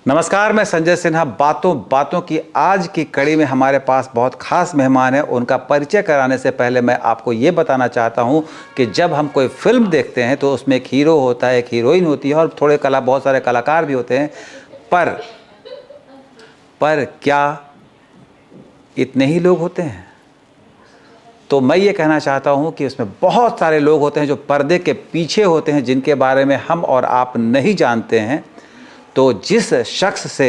नमस्कार, मैं संजय सिन्हा। बातों बातों की आज की कड़ी में हमारे पास बहुत खास मेहमान हैं। उनका परिचय कराने से पहले मैं आपको ये बताना चाहता हूँ कि जब हम कोई फिल्म देखते हैं तो उसमें एक हीरो होता है, एक हीरोइन होती है और थोड़े बहुत सारे कलाकार भी होते हैं। पर क्या इतने ही लोग होते हैं? तो मैं ये कहना चाहता हूँ कि उसमें बहुत सारे लोग होते हैं जो पर्दे के पीछे होते हैं, जिनके बारे में हम और आप नहीं जानते हैं। तो जिस शख्स से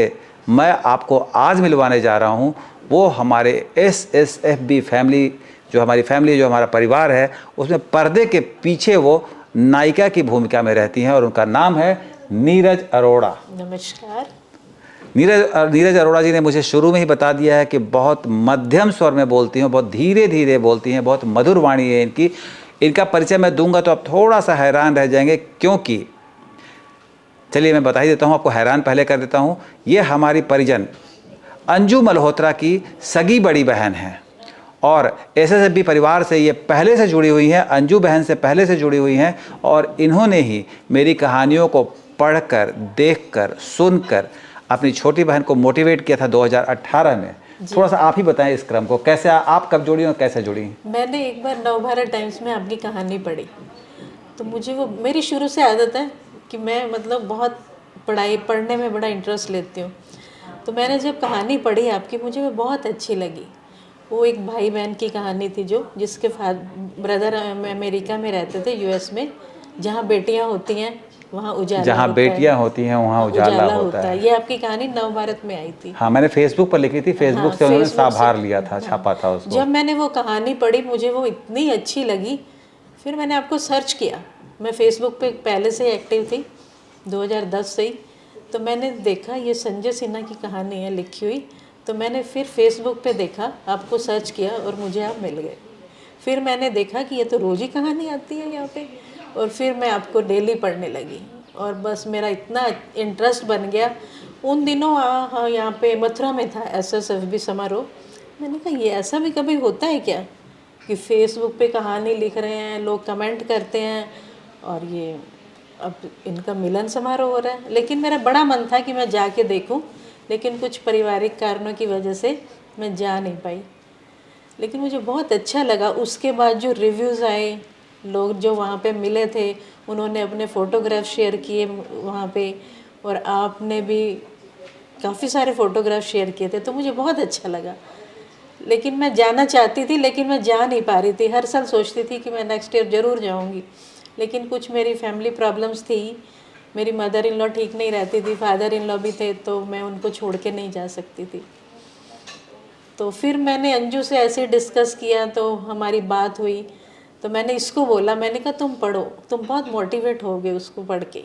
मैं आपको आज मिलवाने जा रहा हूँ वो हमारे SSFB फैमिली, जो हमारी फैमिली, जो हमारा परिवार है, उसमें पर्दे के पीछे वो नायिका की भूमिका में रहती हैं और उनका नाम है नीरज अरोड़ा। नमस्कार। नीरज अरोड़ा जी ने मुझे शुरू में ही बता दिया है कि बहुत मध्यम स्वर में बोलती हैं, बहुत धीरे धीरे बोलती हैं, बहुत मधुर वाणी है इनकी। इनका परिचय मैं दूंगा तो आप थोड़ा सा हैरान रह जाएंगे, क्योंकि चलिए मैं बता ही देता हूँ आपको, हैरान पहले कर देता हूँ। ये हमारी परिजन अंजू मल्होत्रा की सगी बड़ी बहन है और SSFB परिवार से ये पहले से जुड़ी हुई हैं, अंजू बहन से पहले से जुड़ी हुई हैं। और इन्होंने ही मेरी कहानियों को पढ़कर, देखकर, सुनकर अपनी छोटी बहन को मोटिवेट किया था 2018 में। थोड़ा सा आप ही बताएं इस क्रम को, कैसे आप कब जुड़ी और कैसे जुड़ी? मैंने एक बार नवभारत टाइम्स में आपकी कहानी पढ़ी, तो मुझे वो, मेरी शुरू से आदत है कि मैं मतलब बहुत पढ़ने में बड़ा इंटरेस्ट लेती हूँ। तो मैंने जब कहानी पढ़ी आपकी, मुझे वो बहुत अच्छी लगी। वो एक भाई बहन की कहानी थी जिसके ब्रदर अमेरिका में रहते थे, US में, जहाँ बेटियाँ होती हैं वहाँ उजाला जहाँ होता बेटियाँ है। होती हैं वहाँ उजाला होता है। ये आपकी कहानी नवभारत में आई थी। हाँ, मैंने फेसबुक पर लिखी थी, फेसबुक से उन्होंने फेसबुक से। साभार लिया था, छापा था उसको। जब मैंने वो कहानी पढ़ी मुझे वो इतनी अच्छी लगी, फिर मैंने आपको सर्च किया। मैं फेसबुक पे पहले से एक्टिव थी, 2010 से ही। तो मैंने देखा ये संजय सिन्हा की कहानी है लिखी हुई, तो मैंने फिर फेसबुक पे देखा, आपको सर्च किया और मुझे आप मिल गए। फिर मैंने देखा कि ये तो रोज़ ही कहानी आती है यहाँ पे, और फिर मैं आपको डेली पढ़ने लगी और बस मेरा इतना इंटरेस्ट बन गया। उन दिनों हाँ, यहाँ पे मथुरा में था SSFB समारोह। मैंने कहा ये ऐसा भी कभी होता है क्या कि फेसबुक पे कहानी लिख रहे हैं, लोग कमेंट करते हैं और ये अब इनका मिलन समारोह हो रहा है। लेकिन मेरा बड़ा मन था कि मैं जाके देखूं, लेकिन कुछ पारिवारिक कारणों की वजह से मैं जा नहीं पाई। लेकिन मुझे बहुत अच्छा लगा। उसके बाद जो रिव्यूज़ आए, लोग जो वहाँ पे मिले थे उन्होंने अपने फ़ोटोग्राफ शेयर किए वहाँ पे, और आपने भी काफ़ी सारे फ़ोटोग्राफ शेयर किए थे, तो मुझे बहुत अच्छा लगा। लेकिन मैं जाना चाहती थी, लेकिन मैं जा नहीं पा रही थी। हर साल सोचती थी कि मैं नेक्स्ट ईयर ज़रूर जाऊँगी, लेकिन कुछ मेरी फैमिली प्रॉब्लम्स थी। मेरी मदर इन लॉ ठीक नहीं रहती थी, फादर इन लॉ भी थे, तो मैं उनको छोड़ के नहीं जा सकती थी। तो फिर मैंने अंजू से ऐसे डिस्कस किया, तो हमारी बात हुई। तो मैंने इसको बोला, मैंने कहा तुम पढ़ो, तुम बहुत मोटिवेट होगे उसको पढ़ के।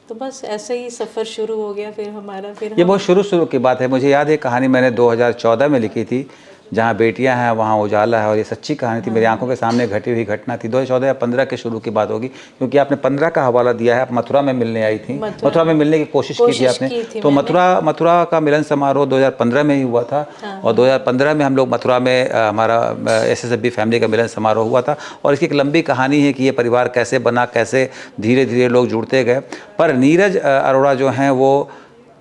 तो बस ऐसे ही सफ़र शुरू हो गया फिर हमारा। ये बहुत शुरू की बात है। मुझे याद है कहानी मैंने 2014 में लिखी थी, जहाँ बेटियां हैं वहाँ उजाला है, और ये सच्ची कहानी थी, मेरी आंखों के सामने घटी हुई घटना थी। 2014 या 15 के शुरू की बात होगी, क्योंकि आपने 15 का हवाला दिया है। आप मथुरा में मिलने आई थी, मथुरा में मिलने की कोशिश की थी आपने। तो मथुरा का मिलन समारोह 2015 में ही हुआ था। और 2015 में हम लोग मथुरा में हमारा SSFB फैमिली का मिलन समारोह हुआ था। और इसकी एक लंबी कहानी है कि ये परिवार कैसे बना, कैसे धीरे धीरे लोग जुड़ते गए। पर नीरज अरोड़ा जो हैं वो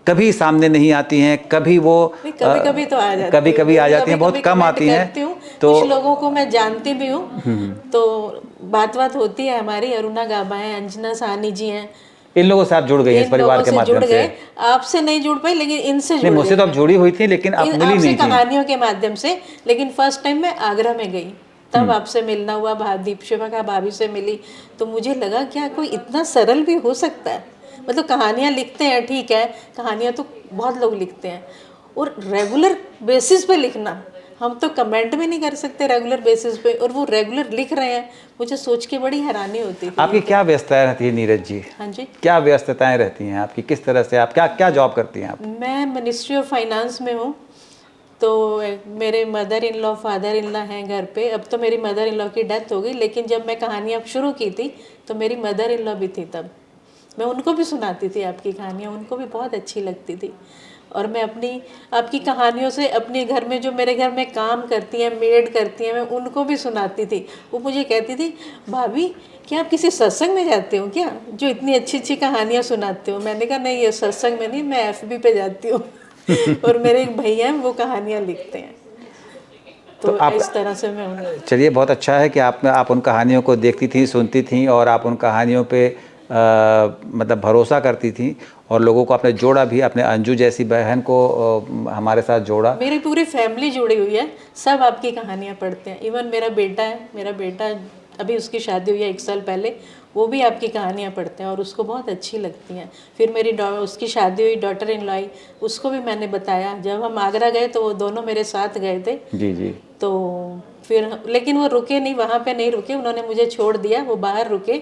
कभी सामने नहीं आती हैं, कभी वो कभी कभी तो आ जाती कभी आ जाती हैं, बहुत कम आती हैं। तो कुछ लोगों को मैं जानती भी हूँ, तो बात होती है हमारी। अरुणा गाबा है, अंजना साहनी जी हैं, इन लोगों से आप जुड़ गई हैं इस परिवार के माध्यम से। आपसे नहीं जुड़ पाई, लेकिन इनसे जुड़ मुझसे तो आप जुड़ी हुई थी, लेकिन आप मिली नहीं थी। कहानियों के माध्यम से। लेकिन फर्स्ट टाइम मैं आगरा में गई, तब आपसे मिलना हुआ। दीप शिवा का भाभी से मिली, तो मुझे लगा क्या कोई इतना सरल भी हो सकता है। मतलब कहानियाँ लिखते हैं, ठीक है, कहानियाँ तो बहुत लोग लिखते हैं, और रेगुलर बेसिस पे लिखना, हम तो कमेंट भी नहीं कर सकते रेगुलर बेसिस पे, और वो रेगुलर लिख रहे हैं। मुझे सोच के बड़ी हैरानी होती थी। आपकी क्या व्यस्तताएं रहती है नीरज जी? हाँ जी, क्या व्यस्तताएं रहती हैं आपकी? किस तरह से आप क्या जॉब करती हैं आप? मैं मिनिस्ट्री ऑफ फाइनेंस में हूँ। तो मेरे mother in law, father in law हैं घर पे। अब तो मेरी मदर इन लॉ की डेथ हो गई, लेकिन जब मैं कहानियाँ शुरू की थी तो मेरी मदर इन लॉ भी थी। तब मैं उनको भी सुनाती थी आपकी कहानियाँ, उनको भी बहुत अच्छी लगती थी। और मैं अपनी आपकी कहानियों से अपने घर में जो मेरे घर में काम करती हैं, मेड करती हैं, मैं उनको भी सुनाती थी। वो मुझे कहती थी, भाभी क्या आप किसी सत्संग में जाते हो क्या, जो इतनी अच्छी अच्छी कहानियाँ सुनाते हो? मैंने कहा नहीं, ये सत्संग में नहीं, मैं एफबी पे जाती हूँ और मेरे एक भैया हैं, वो कहानियाँ लिखते हैं। तो आप इस तरह से मैं चलिए, बहुत अच्छा है कि आप उन कहानियों को देखती थी, सुनती थी और आप उन कहानियों पे मतलब भरोसा करती थी और लोगों को आपने जोड़ा भी, अपने अंजू जैसी बहन को हमारे साथ जोड़ा। मेरी पूरी फैमिली जुड़ी हुई है, सब आपकी कहानियाँ पढ़ते हैं। इवन मेरा बेटा है, मेरा बेटा अभी उसकी शादी हुई है 1 साल पहले, वो भी आपकी कहानियाँ पढ़ते हैं और उसको बहुत अच्छी लगती हैं। फिर मेरी उसकी शादी हुई, डॉटर इन लॉ आई, उसको भी मैंने बताया। जब हम आगरा गए तो वो दोनों मेरे साथ गए थे। जी जी। तो फिर लेकिन वो रुके नहीं, वहाँ पे नहीं रुके, उन्होंने मुझे छोड़ दिया, वो बाहर रुके।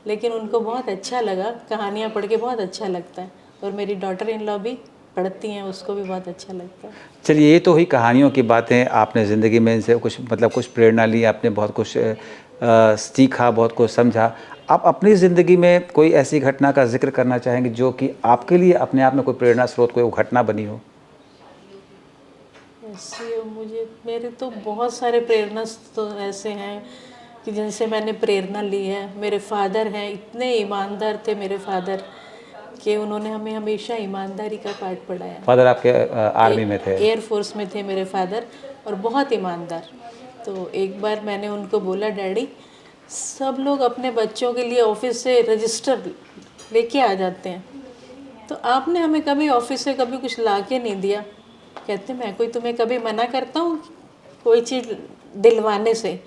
लेकिन उनको बहुत अच्छा लगा, कहानियाँ पढ़ के बहुत अच्छा लगता है। और मेरी डॉटर इन लॉ भी पढ़ती हैं, उसको भी बहुत अच्छा लगता है। चलिए, ये तो हुई कहानियों की बातें। आपने ज़िंदगी में इनसे कुछ मतलब कुछ प्रेरणा ली, आपने बहुत कुछ सीखा, बहुत कुछ समझा। आप अपनी ज़िंदगी में कोई ऐसी घटना का जिक्र करना चाहेंगे जो कि आपके लिए अपने आप में कोई प्रेरणा स्रोत, कोई घटना बनी हो? ऐसे मुझे मेरे तो बहुत सारे प्रेरणा तो ऐसे हैं कि जिनसे मैंने प्रेरणा ली है। मेरे फादर हैं, इतने ईमानदार थे मेरे फादर कि उन्होंने हमें हमेशा ईमानदारी का पाठ पढ़ाया। फादर आपके आर्मी में थे? एयर फोर्स में थे मेरे फादर, और बहुत ईमानदार। तो एक बार मैंने उनको बोला, डैडी सब लोग अपने बच्चों के लिए ऑफिस से रजिस्टर लेके आ जाते हैं, तो आपने हमें कभी ऑफिस से कभी कुछ ला के नहीं दिया। कहते मैं कोई तुम्हें कभी मना करता हूँ कोई चीज़ दिलवाने से?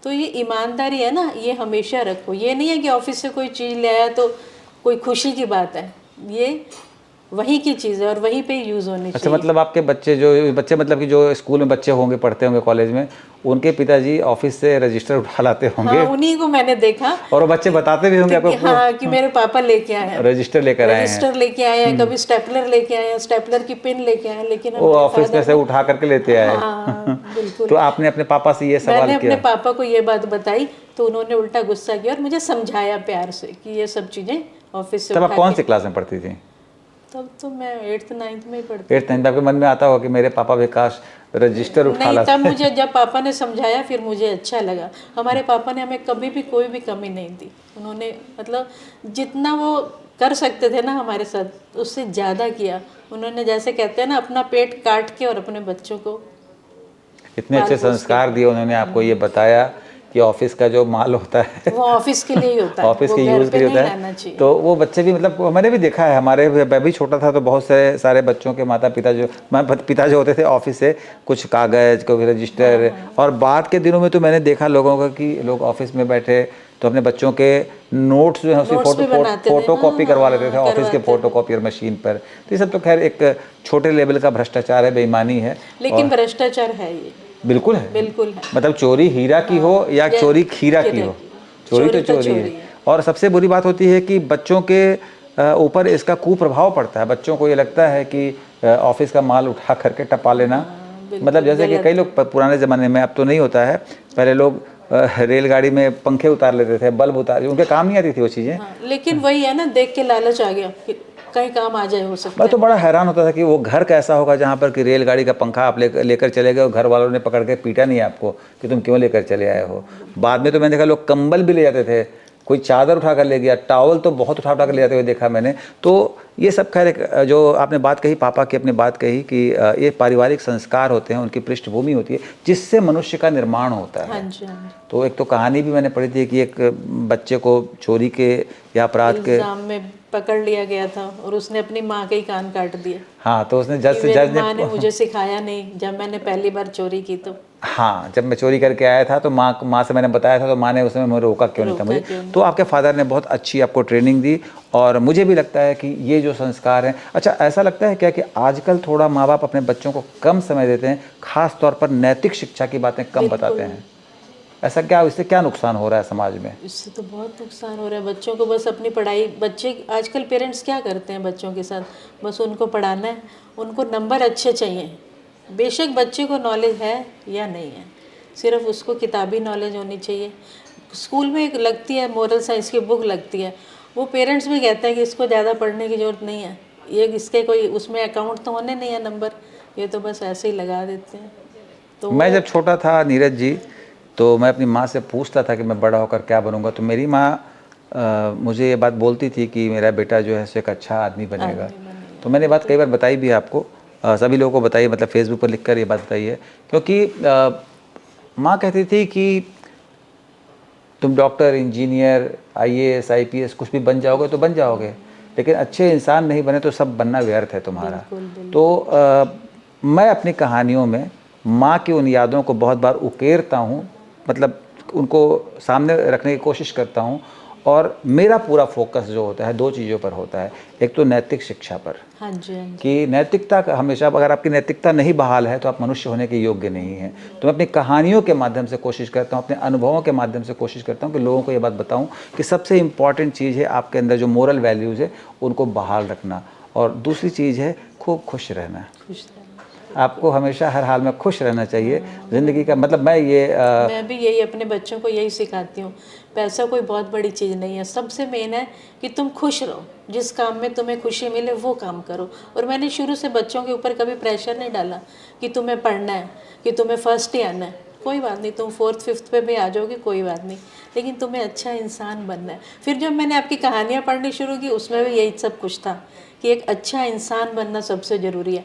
तो ये ईमानदारी है ना, ये हमेशा रखो। ये नहीं है कि ऑफिस से कोई चीज़ ले आया तो कोई खुशी की बात है, ये वहीं की चीज़ है और वहीं पे यूज़ होनी अच्छा, चाहिए। मतलब आपके बच्चे मतलब कि जो स्कूल में बच्चे होंगे, पढ़ते होंगे कॉलेज में, उनके पिताजी ऑफिस से रजिस्टर उठा लाते होंगे। हाँ, उन्हीं को मैंने देखा। और वो बच्चे बताते भी होंगे आपको? हाँ, कि मेरे पापा लेके आए हैं, रजिस्टर लेकर आए हैं। रजिस्टर लेके आए हैं, कभी स्टेपलर लेके आए हैं, स्टेपलर की पिन लेके आए हैं। लेकिन वो हमारे ऑफिस में फादर से उठा करके लेते आए। हाँ बिल्कुल। तो आपने अपने पापा से ये सवाल मैंने अपने किया? पापा को ये बात बताई तो उन्होंने उल्टा गुस्सा किया और मुझे समझाया प्यार से कि ये सब चीज़ें ऑफिस से तब आप उठा कौन के। सी क्लास में पढ़ती थी? तब तो मैं 8th 9th में ही पढ़ती 8th 9th? आपके मन में आता होगा कि मेरे पापा भी काश रजिस्टर उठा नहीं, लाते। तब मुझे जब पापा ने समझाया फिर मुझे अच्छा लगा। हमारे पापा ने हमें कभी भी कोई भी कमी नहीं दी। उन्होंने मतलब जितना वो कर सकते थे ना हमारे साथ, उससे ज़्यादा किया उन्होंने। जैसे कहते हैं ना, अपना पेट काट के और अपने बच्चों को इतने अच्छे संस्कार दिए उन्होंने आपको, ये बताया कि ऑफिस का जो माल होता है वो ऑफिस के लिए ही होता है, ऑफिस वो के घर यूज़ के पे लिए नहीं होता लाना है। चाहिए। तो वो बच्चे भी, मतलब मैंने भी देखा है, हमारे मैं भी छोटा था तो बहुत सारे बच्चों के माता पिता जो होते थे ऑफिस से कुछ कागज़, कोई रजिस्टर। और बाद के दिनों में तो मैंने देखा लोगों का कि लोग ऑफिस में बैठे तो अपने बच्चों के नोट्स जो है उसकी नोट्स भी बनाते थे। फोटो कॉपी करवा लेते थे ऑफिस के करवाते फोटो कॉपियर मशीन पर। तो ये सब तो खैर एक छोटे लेवल का भ्रष्टाचार है, बेईमानी है। लेकिन भ्रष्टाचार है ये, बिल्कुल है, बिल्कुल है। मतलब चोरी हीरा की हो या चोरी खीरा की हो, चोरी तो चोरी है। और सबसे बुरी बात होती है कि बच्चों के ऊपर इसका कुप्रभाव पड़ता है। बच्चों को ये लगता है कि ऑफिस का माल उठा करके टपा लेना, मतलब जैसे कि कई लोग पुराने ज़माने में, अब तो नहीं होता है, पहले लोग रेलगाड़ी में पंखे उतार लेते थे, बल्ब उतार, उनके काम नहीं आती थी वो चीज़ें। हाँ, लेकिन वही है ना, देख के लालच आ गया कि कहीं काम आ जाए, हो सकता मैं तो है। बड़ा हैरान होता था कि वो घर कैसा होगा जहाँ पर कि रेलगाड़ी का पंखा आप लेकर चले गए और घर वालों ने पकड़ के पीटा नहीं आपको कि तुम क्यों लेकर चले आए हो। बाद में तो मैंने देखा लोग कंबल भी ले जाते थे, कोई चादर उठा कर ले गया, टॉवल तो बहुत उठा कर ले जाते हुए देखा मैंने। तो ये सब खैर जो आपने बात कही, पापा की अपनी बात कही कि ये पारिवारिक संस्कार होते हैं, उनकी पृष्ठभूमि होती है जिससे मनुष्य का निर्माण होता है। हाँ जी, हाँ जी। तो एक तो कहानी भी मैंने पढ़ी थी कि एक बच्चे को चोरी के या अपराध के इल्जाम में पकड़ लिया गया था और उसने अपनी माँ के ही कान काट दिए। हाँ, तो उसने जज माँ ने मुझे सिखाया नहीं जब मैंने पहली बार चोरी की तो। हाँ, जब मैं चोरी करके आया था तो माँ से मैंने बताया था तो माँ ने उस समय मुझे रोका क्यों नहीं था मुझे। तो आपके फादर ने बहुत अच्छी आपको ट्रेनिंग दी और मुझे भी लगता है कि ये जो संस्कार हैं। अच्छा, ऐसा लगता है क्या कि आजकल थोड़ा माँ बाप अपने बच्चों को कम समय देते हैं, खास तौर पर नैतिक शिक्षा की बातें कम बताते हैं? ऐसा क्या, इससे क्या नुकसान हो रहा है समाज में? इससे तो बहुत नुकसान हो रहा है बच्चों को। बस अपनी पढ़ाई, बच्चे आजकल पेरेंट्स क्या करते हैं बच्चों के साथ, बस उनको पढ़ाना है, उनको नंबर अच्छे चाहिए। बेशक बच्चे को नॉलेज है या नहीं है, सिर्फ उसको किताबी नॉलेज होनी चाहिए। स्कूल में एक लगती है मोरल साइंस की बुक लगती है, वो पेरेंट्स भी कहते हैं कि इसको ज़्यादा पढ़ने की ज़रूरत नहीं है, ये इसके कोई उसमें अकाउंट तो होने नहीं है नंबर, ये तो बस ऐसे ही लगा देते हैं। तो मैं जब छोटा था नीरज जी, तो मैं अपनी माँ से पूछता था कि मैं बड़ा होकर क्या बनूंगा, तो मेरी माँ मुझे ये बात बोलती थी कि मेरा बेटा जो है सो एक अच्छा आदमी बनेगा। तो मैंने बात कई बार बताई भी है आपको, सभी लोगों को बताई, मतलब फेसबुक पर लिखकर ये बात बताई है, क्योंकि माँ कहती थी कि तुम डॉक्टर, इंजीनियर, आईएएस, आईपीएस कुछ भी बन जाओगे तो बन जाओगे, लेकिन अच्छे इंसान नहीं बने तो सब बनना व्यर्थ है तुम्हारा। तो मैं अपनी कहानियों में माँ की उन यादों को बहुत बार उकेरता हूँ, मतलब उनको सामने रखने की कोशिश करता हूँ, और मेरा पूरा फोकस जो होता है 2 चीज़ों पर होता है। एक तो नैतिक शिक्षा पर, हाँ जी, हाँ जी। कि नैतिकता का हमेशा, अगर आपकी नैतिकता नहीं बहाल है तो आप मनुष्य होने के योग्य नहीं हैं। तो मैं अपनी कहानियों के माध्यम से कोशिश करता हूँ, अपने अनुभवों के माध्यम से कोशिश करता हूँ कि लोगों को ये बात बताऊँ कि सबसे इम्पॉर्टेंट चीज़ है आपके अंदर जो मोरल वैल्यूज़ है उनको बहाल रखना, और दूसरी चीज़ है खूब खुश रहना। खुश रहना। आपको हमेशा हर हाल में खुश रहना चाहिए। ज़िंदगी का मतलब मैं भी यही अपने बच्चों को यही सिखाती हूँ। पैसा कोई बहुत बड़ी चीज़ नहीं है, सबसे मेन है कि तुम खुश रहो, जिस काम में तुम्हें खुशी मिले वो काम करो। और मैंने शुरू से बच्चों के ऊपर कभी प्रेशर नहीं डाला कि तुम्हें पढ़ना है, कि तुम्हें फर्स्ट ही आना है। कोई बात नहीं, तुम 4th 5th पे भी आ जाओगे, कोई बात नहीं, लेकिन तुम्हें अच्छा इंसान बनना है। फिर जब मैंने आपकी कहानियाँ पढ़नी शुरू की, उसमें भी यही सब कुछ था कि एक अच्छा इंसान बनना सबसे ज़रूरी है।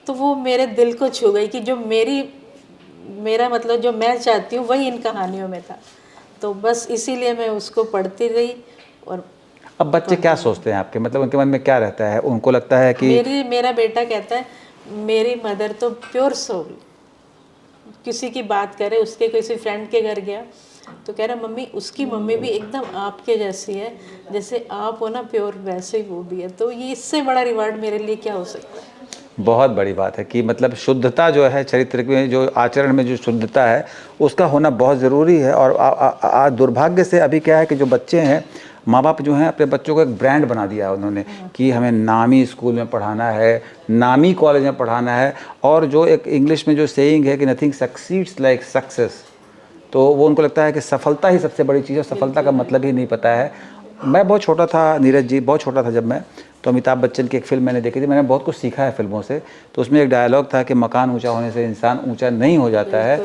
तो वो मेरे दिल को छू गई कि जो मेरा मतलब जो मैं चाहती हूँ वही इन कहानियों में था। तो बस इसीलिए मैं उसको पढ़ती रही। और अब बच्चे क्या सोचते हैं आपके, मतलब उनके मन में क्या रहता है? उनको लगता है कि मेरा बेटा कहता है मेरी मदर तो प्योर सोल, किसी की बात करे, उसके किसी फ्रेंड के घर गया तो कह रहा मम्मी उसकी मम्मी भी एकदम आपके जैसी है, जैसे आप हो ना प्योर, वैसे ही वो भी है। तो ये इससे बड़ा रिवार्ड मेरे लिए क्या हो सकता है। बहुत बड़ी बात है कि मतलब शुद्धता जो है चरित्र में, जो आचरण में जो शुद्धता है उसका होना बहुत ज़रूरी है। और आज दुर्भाग्य से अभी क्या है कि जो बच्चे हैं, माँ बाप जो हैं अपने बच्चों को एक ब्रांड बना दिया है उन्होंने कि हमें नामी स्कूल में पढ़ाना है, नामी कॉलेज में पढ़ाना है, और जो एक इंग्लिश में जो सेइंग है कि नथिंग सक्सीड्स लाइक सक्सेस, तो वो उनको लगता है कि सफलता ही सबसे बड़ी चीज़ है, सफलता का मतलब ही नहीं पता है। मैं बहुत छोटा था नीरज जी, बहुत छोटा था जब मैं, तो अमिताभ बच्चन की एक फ़िल्म मैंने देखी थी, मैंने बहुत कुछ सीखा है फ़िल्मों से। तो उसमें एक डायलॉग था कि मकान ऊंचा होने से इंसान ऊंचा नहीं हो जाता है।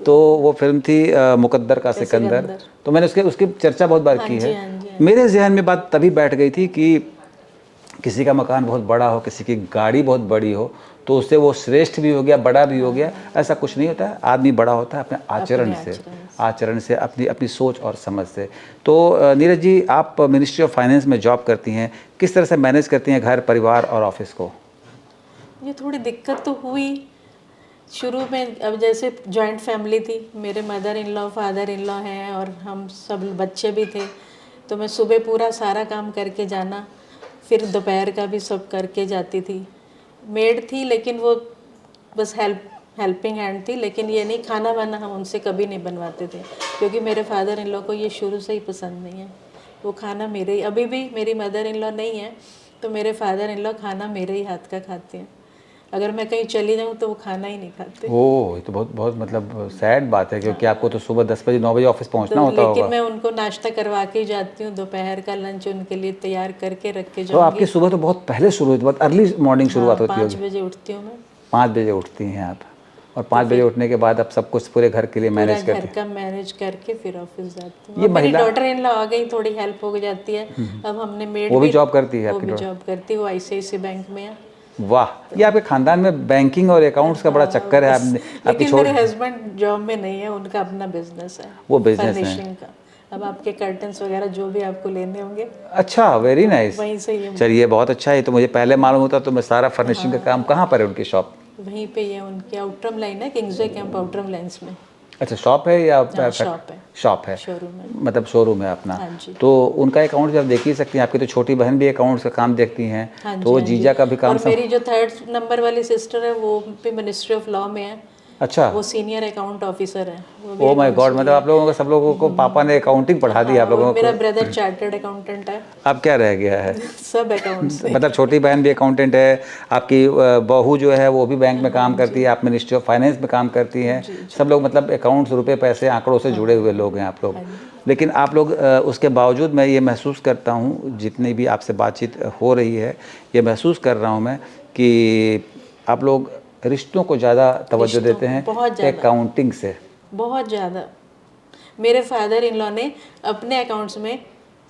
तो वो फिल्म थी मुकद्दर का सिकंदर। तो मैंने उसकी चर्चा बहुत बार की है। मेरे जहन में बात तभी बैठ गई थी कि किसी का मकान बहुत बड़ा हो, किसी की गाड़ी बहुत बड़ी हो, तो उससे वो श्रेष्ठ भी हो गया, बड़ा भी हो गया, ऐसा कुछ नहीं होता है। आदमी बड़ा होता है अपने आचरण से, अपनी अपनी सोच और समझ से। तो नीरज जी, आप मिनिस्ट्री ऑफ फाइनेंस में जॉब करती हैं, किस तरह से मैनेज करती हैं घर, परिवार और ऑफिस को? ये थोड़ी दिक्कत तो हुई शुरू में। अब जैसे जॉइंट फैमिली थी, मेरे mother in law, father in law हैं और हम सब बच्चे भी थे, तो मैं सुबह पूरा सारा काम करके जाना, फिर दोपहर का भी सब करके जाती थी। मेड थी लेकिन वो बस हेल्पिंग हैंड थी, लेकिन ये नहीं, खाना वाना हम उनसे कभी नहीं बनवाते थे, क्योंकि मेरे फादर इन लॉ को ये शुरू से ही पसंद नहीं है। वो खाना मेरे ही, अभी भी मेरी मदर इन लॉ नहीं है तो मेरे फादर इन लॉ खाना मेरे ही हाथ का खाते हैं। अगर मैं कहीं चली जाऊँ तो वो खाना ही नहीं खाते। ओह, ये तो बहुत बहुत मतलब सैड बात है, क्योंकि आपको तो सुबह 10 बजे 9 बजे ऑफिस पहुंचना होता लेकिन होगा। मैं उनको नाश्ता करवा के जाती हूँ, दोपहर का लंच उनके लिए तैयार करके रख के तो आपकी जाऊँगी। सुबह तो बहुत पहले शुरू होती, बहुत अर्ली मॉर्निंग शुरुआत होती 5 होगी। बजे उठती हूँ मैं। 5 बजे उठती हैं आप, और 5 बजे उठने के बाद आप सब कुछ पूरे घर के लिए मैनेज पूरा करते घर हैं। का मैनेज करके फिर ऑफिस जाती हूँ। ये अब मेरी महिला, डॉटर इन लॉ आ गई, थोड़ी हेल्प हो जाती है। अब हमने मेड वो भी भी, जॉब करती है वो आपकी भी डॉटर? जॉब करती है, वो ICICI बैंक में है। वाह, ये आपके खानदान में बैंकिंग और अकाउंट्स का बड़ा चक्कर है। आपने आपकी लेकिन छोट मेरे हस्बैंड जॉब में नहीं है, उनका अपना बिजनेस है, वो बिजनेस है। फर्निशिंग का। अब आपके कर्टन्स वगैरह जो भी आपको लेने होंगे अच्छा, वेरी नाइस। वहीं से ये, चलिए बहुत अच्छा है, तो मुझे पहले मालूम होता तो मैं सारा फर्निशिंग का काम। कहाँ पर है उनकी शॉप? वहीं पे ये उनके आउटरम लाइन है, किंग्सवे कैंप आउटरम लाइन्स में। अच्छा, शॉप है या शॉप है, शॉप है, शोरूम है। मतलब शोरूम है अपना। हाँ जी, तो उनका अकाउंट जब देख ही सकती हैं, आपकी तो छोटी बहन भी अकाउंट्स का काम देखती हैं, हाँ तो जी, वो हाँ जी। जीजा का भी काम और मेरी जो 3rd नंबर वाली सिस्टर है वो भी मिनिस्ट्री ऑफ लॉ में है, अच्छा, वो सीनियर अकाउंट ऑफिसर है, वो भी ओ माय accounts गॉड, में मतलब आप लोगों को, सब लोगों को पापा ने अकाउंटिंग पढ़ा दी हाँ, आप लोगों और मेरा को। ब्रदर चार्टर्ड अकाउंटेंट है। अब क्या रह गया है? सब अकाउंट्स में। मतलब छोटी बहन भी अकाउंटेंट है, आपकी बहू जो है वो भी बैंक में काम करती है, आप मिनिस्ट्री ऑफ फाइनेंस में काम करती हैं। जी जी। सब लोग मतलब अकाउंट्स, रुपए पैसे आंकड़ों से जुड़े हुए लोग हैं आप लोग। हाँ जी। लेकिन आप लोग उसके बावजूद मैं ये महसूस करता हूँ, जितनी भी आपसे बातचीत हो रही है, ये महसूस कर रहा हूँ मैं कि आप लोग रिश्तों को ज़्यादा तवज्जो रिश्तों देते को हैं बहुत ज़्यादा, अकाउंटिंग से। बहुत ज़्यादा। मेरे फादर इन लॉ ने अपने अकाउंट्स में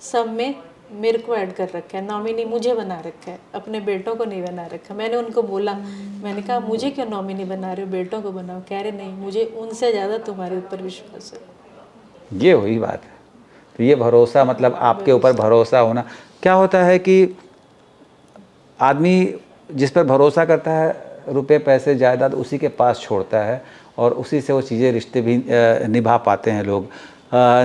सब में मेरे को ऐड कर रखा है, नॉमिनी मुझे बना रखा है, अपने बेटों को नहीं बना रखा। मैंने उनको बोला, मैंने कहा मुझे क्यों नॉमिनी बना रहे हो, बेटों को बनाओ। कह रहे नहीं, मुझे उनसे ज़्यादा तुम्हारे ऊपर विश्वास है। ये वही बात है। तो ये भरोसा, मतलब आपके ऊपर भरोसा होना। क्या होता है कि आदमी जिस पर भरोसा करता है, रुपए पैसे जायदाद उसी के पास छोड़ता है, और उसी से वो चीज़ें, रिश्ते भी निभा पाते हैं लोग।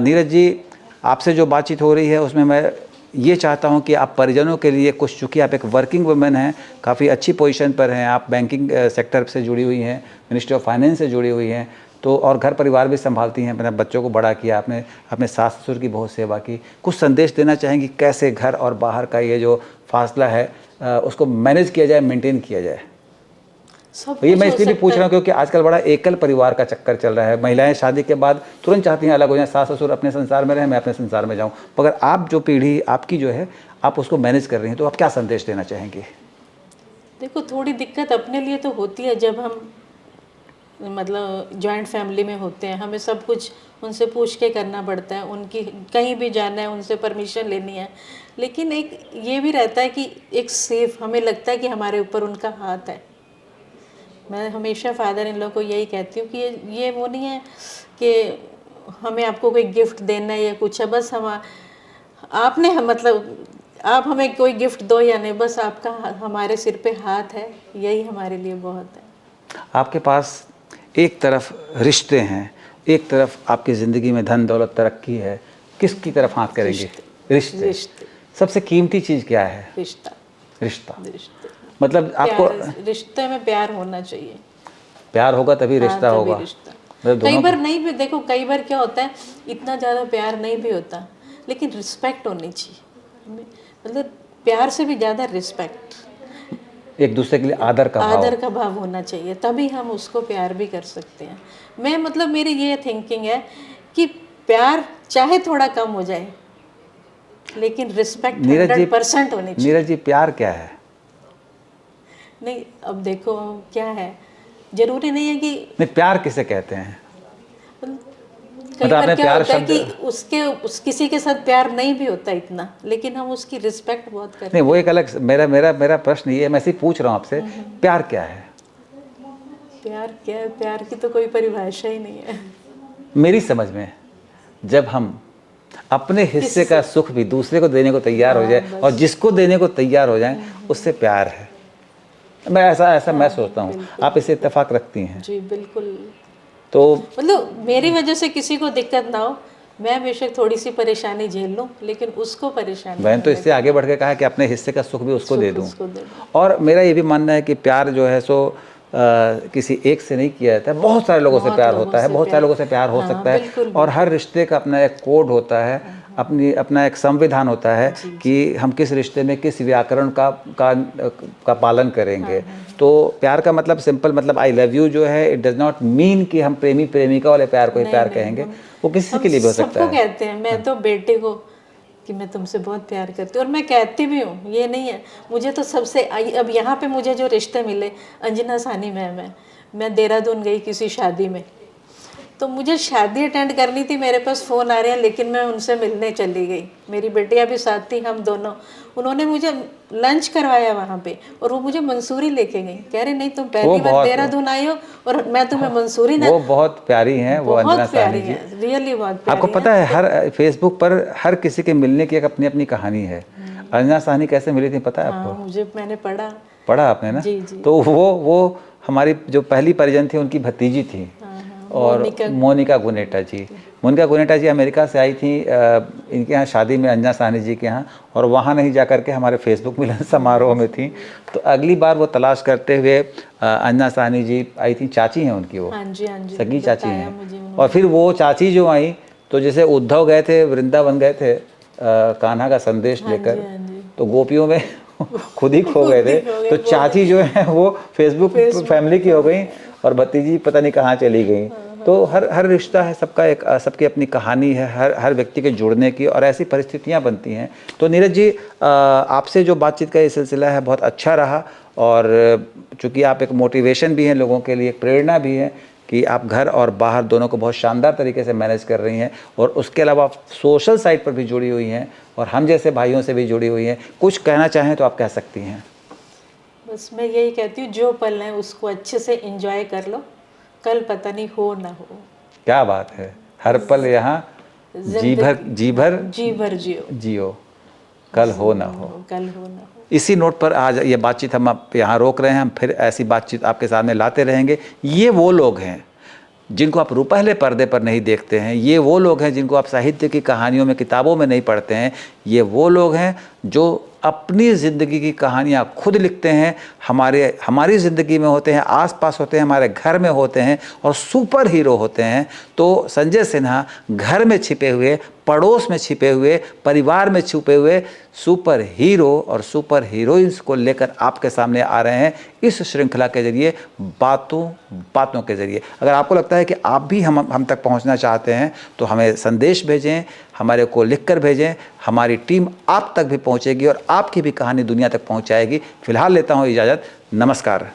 नीरज जी, आपसे जो बातचीत हो रही है उसमें मैं ये चाहता हूँ कि आप परिजनों के लिए कुछ, चूँकि आप एक वर्किंग वुमेन हैं, काफ़ी अच्छी पोजीशन पर हैं, आप बैंकिंग सेक्टर से जुड़ी हुई हैं, मिनिस्ट्री ऑफ फाइनेंस से जुड़ी हुई हैं, तो और घर परिवार भी संभालती हैं, अपने बच्चों को बड़ा किया आपने, अपने सास ससुर की बहुत सेवा की। कुछ संदेश देना चाहेंगी कैसे घर और बाहर का ये जो फासला है उसको मैनेज किया जाए, मेंटेन किया जाए? सब ये कुछ मैं हो इसलिए भी पूछ सकता रहा हूँ है। क्योंकि आजकल बड़ा एकल परिवार का चक्कर चल रहा है। महिलाएं शादी के बाद तुरंत चाहती हैं अलग हो जाएं, सास ससुर अपने संसार में रहें, मैं अपने संसार में जाऊँ। मगर आप जो पीढ़ी आपकी जो है, आप उसको मैनेज कर रही हैं, तो आप क्या संदेश देना चाहेंगे? देखो, थोड़ी दिक्कत अपने लिए तो होती है जब हम मतलब जॉइंट फैमिली में होते हैं, हमें सब कुछ उनसे पूछ के करना पड़ता है, उनकी कहीं भी जाना है उनसे परमिशन लेनी है। लेकिन एक ये भी रहता है कि एक सेफ, हमें लगता है कि हमारे ऊपर उनका हाथ है। मैं हमेशा फादर इन लॉ को यही कहती हूँ कि ये वो नहीं है कि हमें आपको कोई गिफ्ट देना है या कुछ है, बस हम आपने हम मतलब आप हमें कोई गिफ्ट दो या नहीं, बस आपका हमारे सिर पे हाथ है, यही हमारे लिए बहुत है। आपके पास एक तरफ रिश्ते हैं, एक तरफ आपकी ज़िंदगी में धन दौलत तरक्की है, किसकी तरफ हाथ करेंगे? रिश्ते। रिश्ते। रिश्ते। सबसे कीमती चीज़ क्या है? रिश्ता। रिश्ता। रिश्ते। मतलब आपको रिश्ते में प्यार होना चाहिए। प्यार होगा तभी हाँ, रिश्ता तभी होगा। रिश्ता। मतलब कई दोनों बार नहीं भी, देखो कई बार क्या होता है, इतना ज़्यादा प्यार नहीं भी होता, लेकिन रिस्पेक्ट होनी चाहिए। मतलब प्यार से भी ज़्यादा रिस्पेक्ट, एक दूसरे के लिए आदर का भाव। आदर का भाव होना चाहिए, तभी हम उसको प्यार भी कर सकते हैं। मैं मतलब मेरी ये थिंकिंग है कि प्यार चाहे थोड़ा कम हो जाए, लेकिन रिस्पेक्ट 100% होनी चाहिए। नीरज जी, प्यार क्या है? नहीं, अब देखो क्या है, जरूरी नहीं है कि नहीं, प्यार किसे कहते हैं? कई मतलब बार आपने क्या प्यार होता है शब्द, कि किसी के साथ प्यार नहीं भी होता इतना, लेकिन हम उसकी रिस्पेक्ट बहुत करते नहीं हैं। वो एक अलग, मेरा मेरा मेरा प्रश्न ये है, मैं सिर्फ पूछ रहा हूँ आपसे, प्यार क्या है? प्यार क्या है? प्यार की तो कोई परिभाषा ही नहीं है। मेरी समझ में, जब हम अपने हिस्से का सुख भी दूसरे को देने को तैयार हो जाए, और जिसको देने को तैयार हो जाए, उससे प्यार है। मैं ऐसा मैं सोचता हूँ। आप इससे इत्तेफाक रखती हैं? जी बिल्कुल। तो मतलब मेरी वजह से किसी को दिक्कत ना हो, मैं बेशक थोड़ी सी परेशानी झेल लूँ, लेकिन उसको परेशानी मैंने तो इससे आगे बढ़ के कहा कि अपने हिस्से का सुख भी उसको दे दूँ। उसको दे दूँ। और मेरा ये भी मानना है कि प्यार जो है सो किसी एक से नहीं किया जाता है, बहुत सारे लोगों से प्यार होता है, बहुत सारे लोगों से प्यार हो सकता है। बिल्कुल, और हर रिश्ते का अपना एक कोड होता है, अपना एक संविधान होता है कि हम किस रिश्ते में किस व्याकरण का पालन करेंगे। तो प्यार का मतलब सिंपल, मतलब आई लव यू जो है, इट डज नॉट मीन कि हम प्रेमी प्रेमिका वाले प्यार को ही प्यार कहेंगे, वो किसी के लिए भी हो सकता सबको है। कहते हैं, मैं तो बेटे को कि मैं तुमसे बहुत प्यार करती हूँ, और मैं कहती भी हूँ, ये नहीं है। मुझे तो सबसे अब यहाँ पे मुझे जो रिश्ते मिले, अंजना सानी मैम है, मैं देहरादून गई किसी शादी में, तो मुझे शादी अटेंड करनी थी, मेरे पास फ़ोन आ रहे हैं, लेकिन मैं उनसे मिलने चली गई। मेरी बेटियाँ भी साथ थी, हम दोनों। उन्होंने मुझे लंच करवाया वहाँ पे, और वो मुझे मंसूरी लेके गई। कह रहे नहीं, तुम पहली बार देहरादून आई हो और मैं तुम्हें मंसूरी ना। वो बहुत प्यारी हैं, वो अंजना साहनी जी, रियली बहुत प्यारी। आपको पता है हर फेसबुक पर हर किसी के मिलने की एक अपनी अपनी कहानी है। अंजना साहनी कैसे मिली थी पता है आपको? मुझे, मैंने पढ़ा आपने ना? जी जी। तो वो हमारी जो पहली परिजन थी उनकी भतीजी थी, और मोनिका गुनेटा जी। मोनिका गुनेटा जी अमेरिका से आई थी इनके यहाँ शादी में, अंजना साहनी जी के यहाँ, और वहाँ नहीं जा कर के हमारे फेसबुक मिलन समारोह में थी। तो अगली बार वो तलाश करते हुए अंजना साहनी जी आई थी, चाची हैं उनकी वो, हाँ जी सगी चाची हैं। और फिर वो चाची जो आई, तो जैसे उद्धव गए थे वृंदावन गए थे कान्हा का संदेश लेकर, तो गोपियों में खुद ही खो गए थे। तो चाची जो है वो फेसबुक फैमिली की हो गई और भतीजी पता नहीं कहाँ चली गई। तो हर रिश्ता है सबका, एक सबकी अपनी कहानी है, हर व्यक्ति के जुड़ने की, और ऐसी परिस्थितियाँ बनती हैं। तो नीरज जी आपसे जो बातचीत का ये सिलसिला है बहुत अच्छा रहा, और चूँकि आप एक मोटिवेशन भी हैं लोगों के लिए, एक प्रेरणा भी है कि आप घर और बाहर दोनों को बहुत शानदार तरीके से मैनेज कर रही हैं, और उसके अलावा आप सोशल साइट पर भी जुड़ी हुई हैं और हम जैसे भाइयों से भी जुड़ी हुई हैं। कुछ कहना चाहें तो आप कह सकती हैं। बस मैं यही कहती हूँ, जो पल है उसको अच्छे से एंजॉय कर लो, कल पता नहीं हो ना हो। क्या बात है, हर पल यहाँ जी भर जियो, कल हो ना हो। इसी नोट पर आज ये बातचीत हम आप यहाँ रोक रहे हैं। हम फिर ऐसी बातचीत आपके सामने लाते रहेंगे। ये वो लोग हैं जिनको आप रुपहले पर्दे पर नहीं देखते हैं, ये वो लोग हैं जिनको आप साहित्य की कहानियों में, किताबों में नहीं पढ़ते हैं, ये वो लोग हैं जो अपनी ज़िंदगी की कहानियाँ खुद लिखते हैं, हमारी ज़िंदगी में होते हैं, आसपास होते हैं, हमारे घर में होते हैं और सुपर हीरो होते हैं। तो संजय सिन्हा घर में छिपे हुए, पड़ोस में छिपे हुए, परिवार में छुपे हुए सुपर हीरो और सुपर हीरोइंस को लेकर आपके सामने आ रहे हैं इस श्रृंखला के जरिए, बातों के जरिए। अगर आपको लगता है कि आप भी हम तक पहुंचना चाहते हैं तो हमें संदेश भेजें, हमारे को लिख कर भेजें, हमारी टीम आप तक भी पहुंचेगी और आपकी भी कहानी दुनिया तक पहुंचाएगी। फिलहाल लेता हूं इजाज़त, नमस्कार।